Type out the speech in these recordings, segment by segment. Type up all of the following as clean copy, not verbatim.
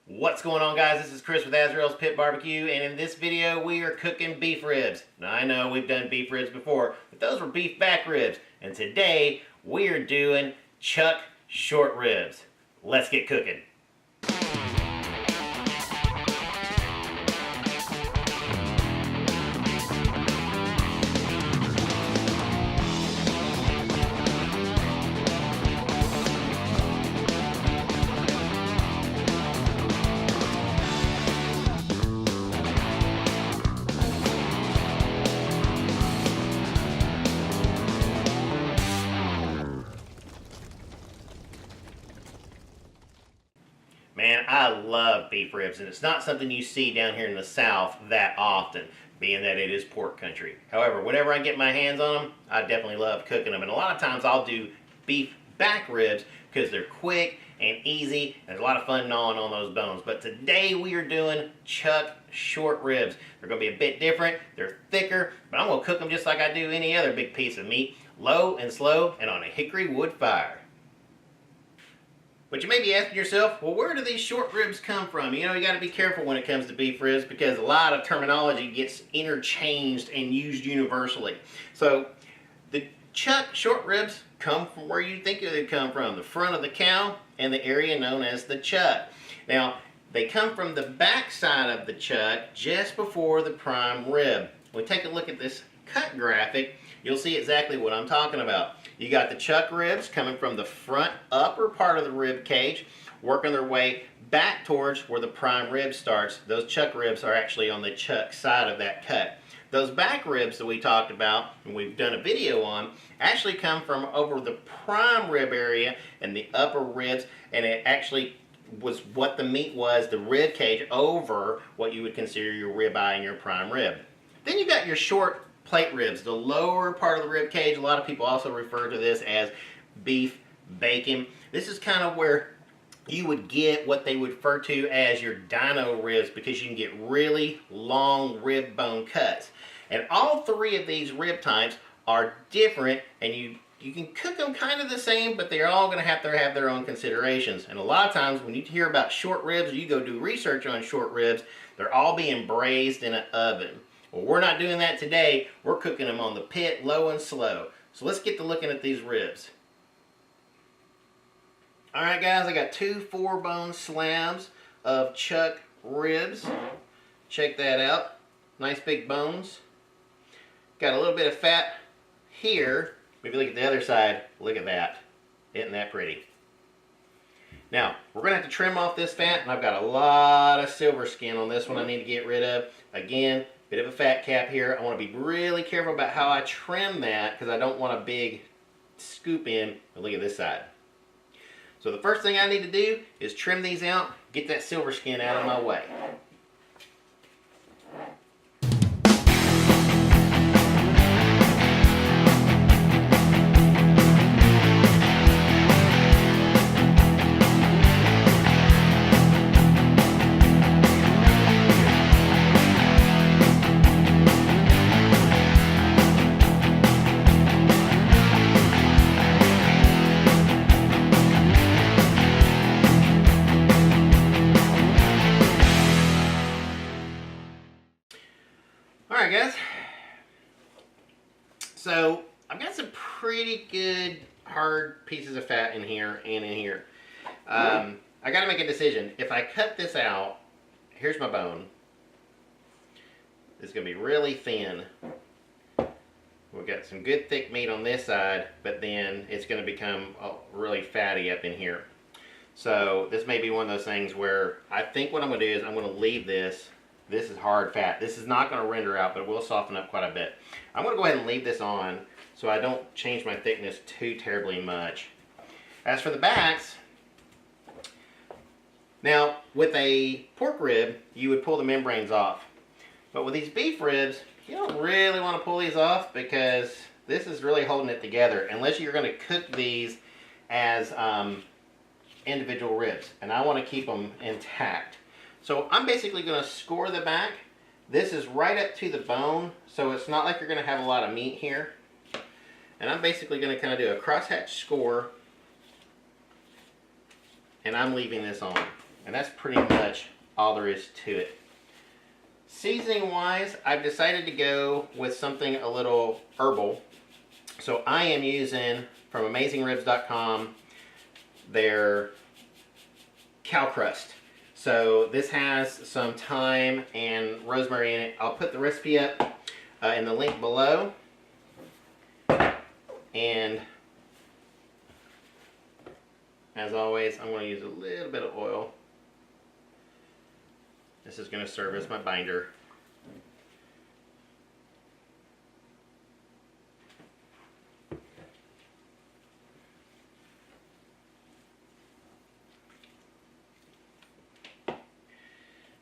What's going on, guys? This is Chris with Azrael's Pit Barbecue, and in this video we are cooking beef ribs. Now I know we've done beef ribs before, but those were beef back ribs, and today we are doing chuck short ribs. Let's get cooking. Man, I love beef ribs, and it's not something you see down here in the South that often, being that it is pork country. However, whenever I get my hands on them, I definitely love cooking them. And a lot of times I'll do beef back ribs because they're quick and easy, and there's a lot of fun gnawing on those bones. But today we are doing chuck short ribs. They're going to be a bit different, they're thicker, but I'm going to cook them just like I do any other big piece of meat, low and slow and on a hickory wood fire. But you may be asking yourself, well, where do these short ribs come from? You know, you got to be careful when it comes to beef ribs because a lot of terminology gets interchanged and used universally. So the chuck short ribs come from where you think they come from, the front of the cow and the area known as the chuck. Now, they come from the back side of the chuck just before the prime rib. When we take a look at this cut graphic, you'll see exactly what I'm talking about. You got the chuck ribs coming from the front upper part of the rib cage, working their way back towards where the prime rib starts. Those chuck ribs are actually on the chuck side of that cut. Those back ribs that we talked about, and we've done a video on, actually come from over the prime rib area and the upper ribs, and it actually was what the meat was, the rib cage, over what you would consider your rib eye and your prime rib. Then you got your short plate ribs, the lower part of the rib cage. A lot of people also refer to this as beef bacon. This is kind of where you would get what they would refer to as your dino ribs, because you can get really long rib bone cuts. And all three of these rib types are different, and you can cook them kind of the same, but they're all going to have their own considerations. And a lot of times when you hear about short ribs, or you go do research on short ribs, they're all being braised in an oven. Well, we're not doing that today. We're cooking them on the pit, low and slow. So let's get to looking at these ribs. Alright guys, I got two 4-bone slabs of chuck ribs. Check that out. Nice big bones. Got a little bit of fat here. Maybe look at the other side. Look at that. Isn't that pretty? Now, we're going to have to trim off this fat, and I've got a lot of silver skin on this one I need to get rid of. Again, bit of a fat cap here. I want to be really careful about how I trim that because I don't want a big scoop in. But look at this side. So the first thing I need to do is trim these out, get that silver skin out of my way. Alright guys, so I've got some pretty good hard pieces of fat in here and in here. I got to make a decision. If I cut this out, here's my bone. It's going to be really thin. We've got some good thick meat on this side, but then it's going to become really fatty up in here. So this may be one of those things where I think what I'm going to do is I'm going to leave this. This is hard fat. This is not going to render out, but it will soften up quite a bit. I'm going to go ahead and leave this on so I don't change my thickness too terribly much. As for the backs, now with a pork rib, you would pull the membranes off. But with these beef ribs, you don't really want to pull these off because this is really holding it together unless you're going to cook these as individual ribs. And I want to keep them intact. So I'm basically going to score the back. This is right up to the bone, so it's not like you're going to have a lot of meat here. And I'm basically going to kind of do a crosshatch score, and I'm leaving this on. And that's pretty much all there is to it. Seasoning wise, I've decided to go with something a little herbal. So I am using from AmazingRibs.com their cow crust. So this has some thyme and rosemary in it. I'll put the recipe up in the link below. And as always, I'm going to use a little bit of oil. This is going to serve as my binder.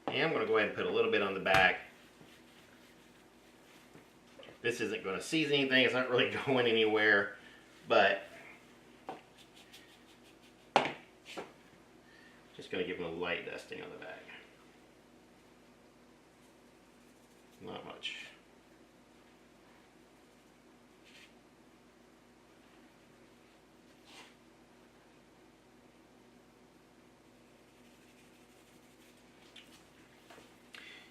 And I'm going to go ahead and put a little bit on the back. This isn't going to season anything. It's not really going anywhere, but just going to give them a light dusting on the back. Not much.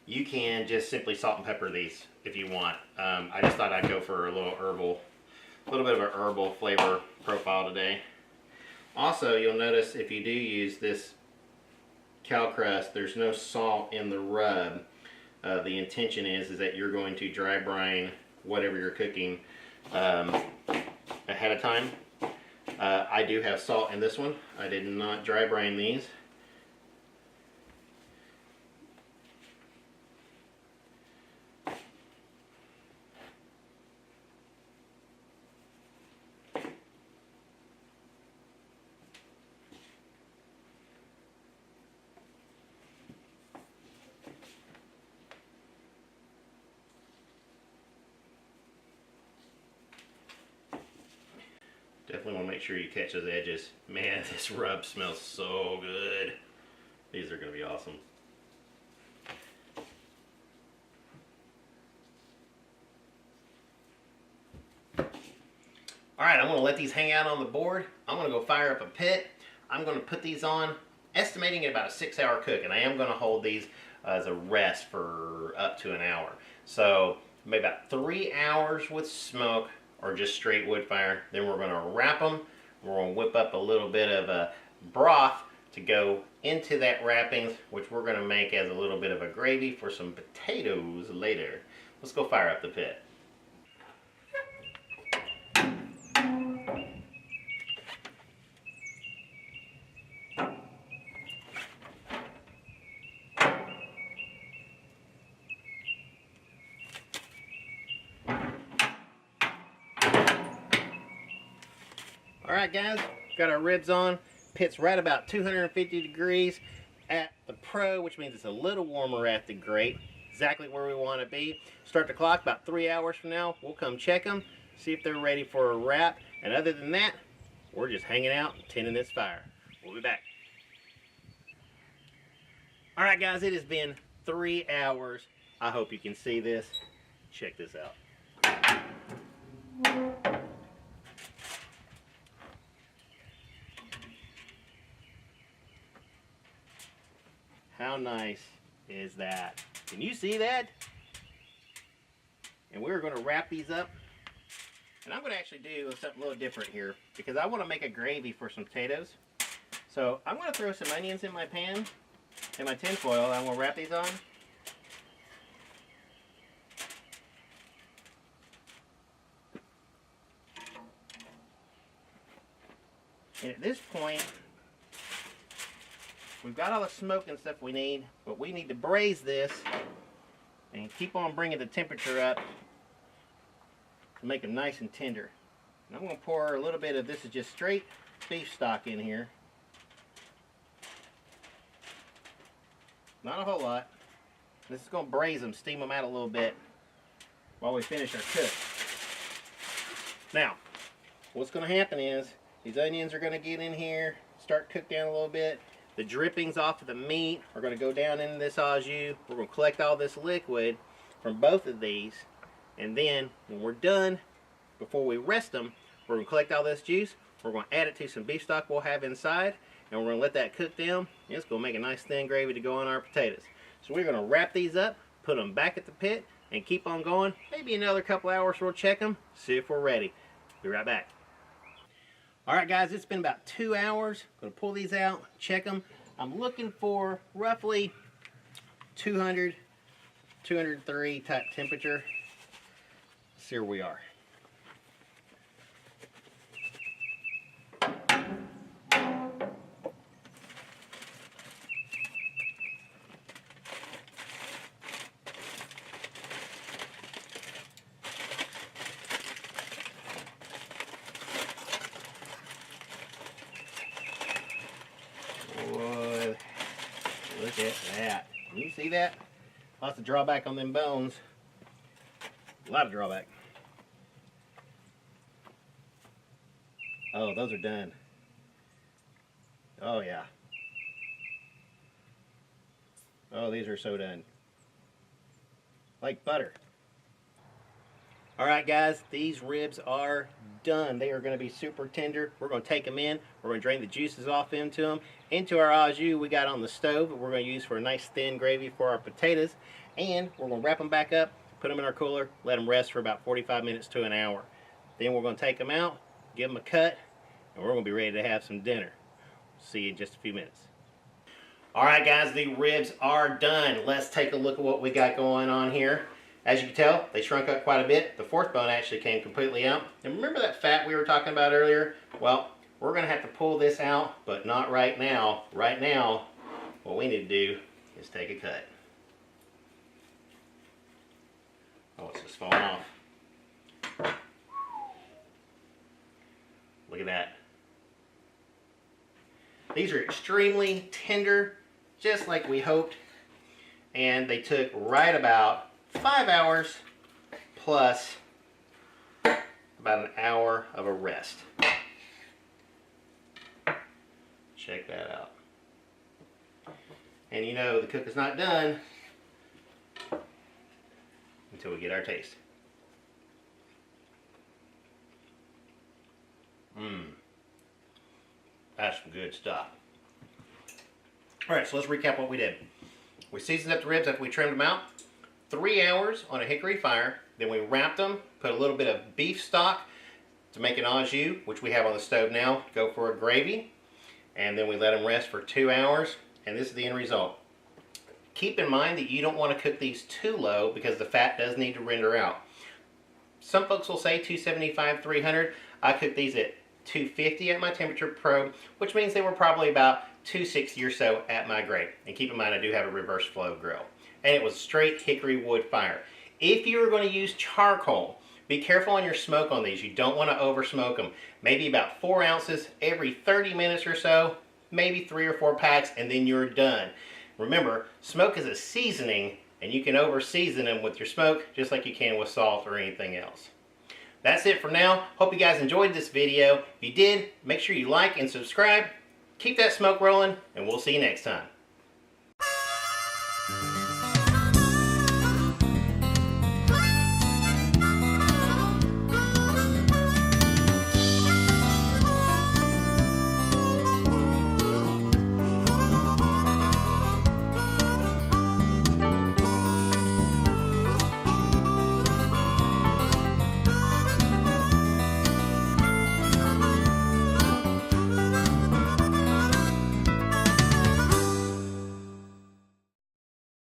You can just simply salt and pepper these if you want. I just thought I'd go for a little bit of an herbal flavor profile today. Also, you'll notice if you do use this cow crust, there's no salt in the rub. The intention is that you're going to dry brine whatever you're cooking ahead of time. I do have salt in this one. I did not dry brine these. Definitely want to make sure you catch those edges. Man, this rub smells so good. These are going to be awesome. Alright, I'm going to let these hang out on the board. I'm going to go fire up a pit. I'm going to put these on, estimating it about a 6-hour cook, and I am going to hold these as a rest for up to an hour. So maybe about 3 hours with smoke, or just straight wood fire. Then we're going to wrap them. We're going to whip up a little bit of a broth to go into that wrappings, which we're going to make as a little bit of a gravy for some potatoes later. Let's go fire up the pit. Alright guys, got our ribs on. Pit's right about 250 degrees at the Pro, which means it's a little warmer at the grate. Exactly where we want to be. Start the clock about 3 hours from now. We'll come check them, see if they're ready for a wrap. And other than that, we're just hanging out and tending this fire. We'll be back. Alright guys, it has been 3 hours. I hope you can see this. Check this out. How nice is that? Can you see that? And we're going to wrap these up. And I'm going to actually do something a little different here because I want to make a gravy for some potatoes. So I'm going to throw some onions in my pan, in my tin foil. I'm going to wrap these on. And at this point, we've got all the smoke and stuff we need, but we need to braise this and keep on bringing the temperature up to make them nice and tender. And I'm going to pour a little bit of this is just straight beef stock in here. Not a whole lot. This is going to braise them, steam them out a little bit while we finish our cook. Now, what's going to happen is these onions are going to get in here, start cook down a little bit. The drippings off of the meat are going to go down into this au jus. We're going to collect all this liquid from both of these. And then when we're done, before we rest them, we're going to collect all this juice. We're going to add it to some beef stock we'll have inside. and we're going to let that cook down. It's going to make a nice thin gravy to go on our potatoes. So we're going to wrap these up, put them back at the pit, and keep on going. Maybe another couple hours we'll check them, see if we're ready. Be right back. Alright guys, it's been about 2 hours. I'm going to pull these out, check them. I'm looking for roughly 200, 203 type temperature. Let's see where we are. Boy, look at that. Can you see that? Lots of drawback on them bones. A lot of drawback. Oh, those are done. Oh yeah. Oh, these are so done. Like butter. Alright guys, these ribs are done. They are going to be super tender. We're going to take them in. We're going to drain the juices off into them. Into our au jus we got on the stove that we're going to use for a nice thin gravy for our potatoes. And we're going to wrap them back up, put them in our cooler, let them rest for about 45 minutes to an hour. Then we're going to take them out, give them a cut, and we're going to be ready to have some dinner. See you in just a few minutes. Alright guys, the ribs are done. Let's take a look at what we got going on here. As you can tell, they shrunk up quite a bit. The fourth bone actually came completely out. And remember that fat we were talking about earlier? Well, we're going to have to pull this out, but not right now. Right now, what we need to do is take a cut. Oh, it's just falling off. Look at that. These are extremely tender, just like we hoped. And they took right about 5 hours plus about an hour of a rest. Check that out. And you know the cook is not done until we get our taste. That's some good stuff. Alright, so let's recap what we did. We seasoned up the ribs after we trimmed them out. 3 hours on a hickory fire. Then we wrapped them, put a little bit of beef stock to make an au jus, which we have on the stove now, to go for a gravy. And then we let them rest for 2 hours, and this is the end result. Keep in mind that you don't want to cook these too low because the fat does need to render out. Some folks will say 275, 300. I cooked these at 250 at my temperature probe, which means they were probably about 260 or so at my grate. And keep in mind I do have a reverse flow grill. And it was straight hickory wood fire. If you are going to use charcoal, be careful on your smoke on these. You don't want to over smoke them. Maybe about 4 ounces every 30 minutes or so, maybe 3 or 4 packs, and then you're done. Remember, smoke is a seasoning, and you can over season them with your smoke just like you can with salt or anything else. That's it for now. Hope you guys enjoyed this video. If you did, make sure you like and subscribe. Keep that smoke rolling, and we'll see you next time.